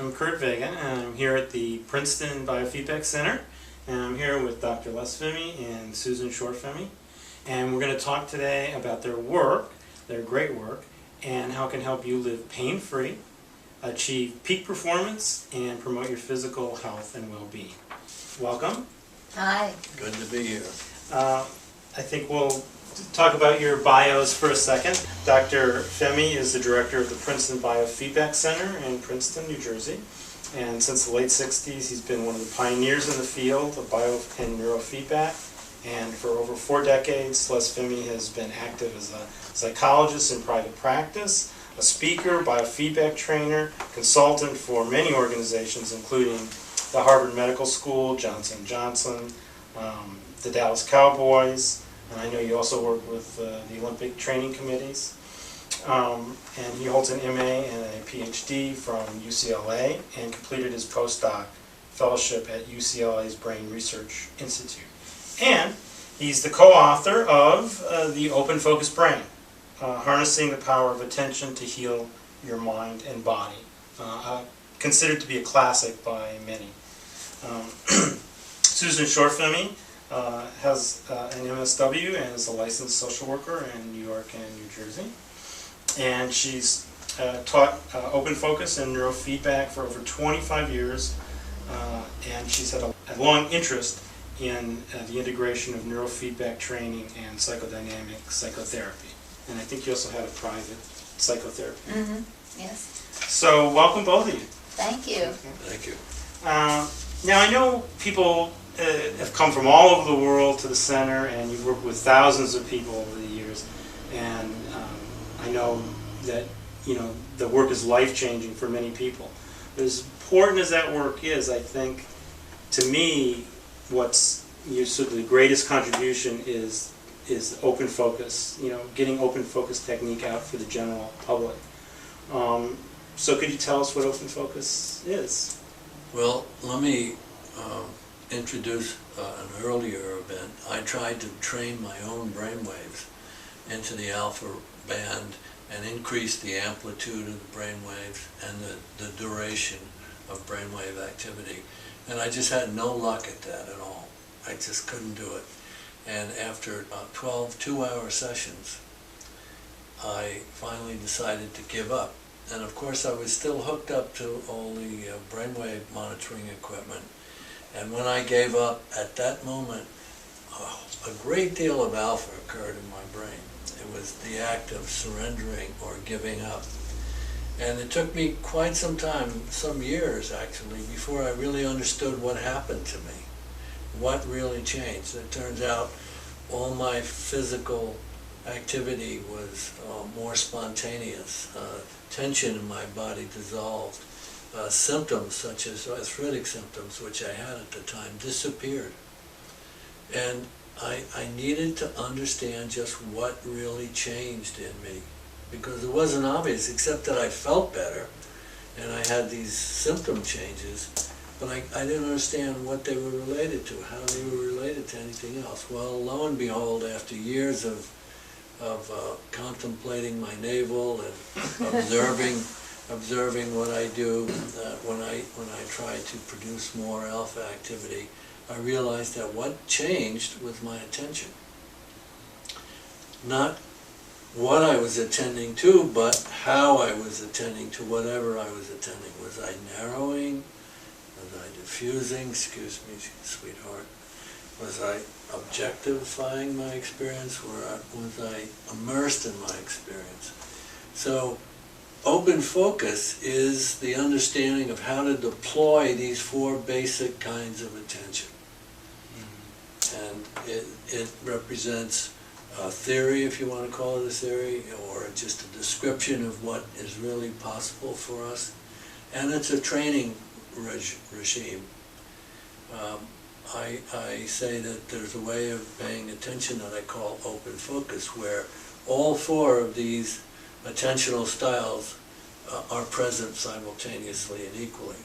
I'm Kurt Vega, and I'm here at the Princeton Biofeedback Center, and I'm here with Dr. Les Fehmi and Susan Shor Fehmi, and we're going to talk today about their work, their great work, and how it can help you live pain-free, achieve peak performance, and promote your physical health and well-being. Welcome. Hi. Good to be here. I think we'll talk about your bios for a second. Dr. Fehmi is the director of the Princeton Biofeedback Center in Princeton, New Jersey. And since the late 60s, he's been one of the pioneers in the field of bio and neurofeedback. And for over 4 decades, Les Fehmi has been active as a psychologist in private practice, a speaker, biofeedback trainer, consultant for many organizations, including the Harvard Medical School, Johnson & Johnson, the Dallas Cowboys, and I know you also work with the Olympic training committees. And he holds an MA and a PhD from UCLA and completed his postdoc fellowship at UCLA's Brain Research Institute. And he's the co-author of The Open Focus Brain, Harnessing the Power of Attention to Heal Your Mind and Body, considered to be a classic by many. Susan Shor Fehmi has an MSW and is a licensed social worker in New York and New Jersey. And she's taught open focus and neurofeedback for over 25 years. And she's had a long interest in the integration of neurofeedback training and psychodynamic psychotherapy. And I think you also had a private psychotherapy. Mm-hmm. Yes. So welcome both of you. Thank you. Thank you. Now I know people have come from all over the world to the center, and you've worked with thousands of people over the years, and I know that the work is life-changing for many people. But as important as that work is, I think, to me, what's sort of the greatest contribution is open focus. Getting open focus technique out for the general public. So could you tell us what open focus is? Well, let me introduce an earlier event. I tried to train my own brainwaves into the alpha band and increase the amplitude of the brainwaves and the duration of brainwave activity. And I just had no luck at that at all. I just couldn't do it. And after about 12 two-hour sessions, I finally decided to give up. And of course I was still hooked up to all the brainwave monitoring equipment. And when I gave up, at that moment, a great deal of alpha occurred in my brain. It was the act of surrendering or giving up. And it took me quite some time, some years actually, before I really understood what happened to me, what really changed. It turns out all my physical activity was more spontaneous. Tension in my body dissolved. Symptoms such as arthritic symptoms, which I had at the time, disappeared. And I needed to understand just what really changed in me, because it wasn't obvious, except that I felt better and I had these symptom changes, but I didn't understand what they were related to, how they were related to anything else. Well, lo and behold, after years of contemplating my navel and observing what I do when I try to produce more alpha activity, I realized that what changed was my attention. Not what I was attending to, but how I was attending to whatever I was attending. Was I narrowing? Was I diffusing? Excuse me, sweetheart. Was I objectifying my experience, or was I immersed in my experience? So open focus is the understanding of how to deploy these 4 basic kinds of attention. And it represents a theory, if you want to call it a theory, or just a description of what is really possible for us. And it's a training regime. I say that there's a way of paying attention that I call open focus, where all 4 of these attentional styles are present simultaneously and equally.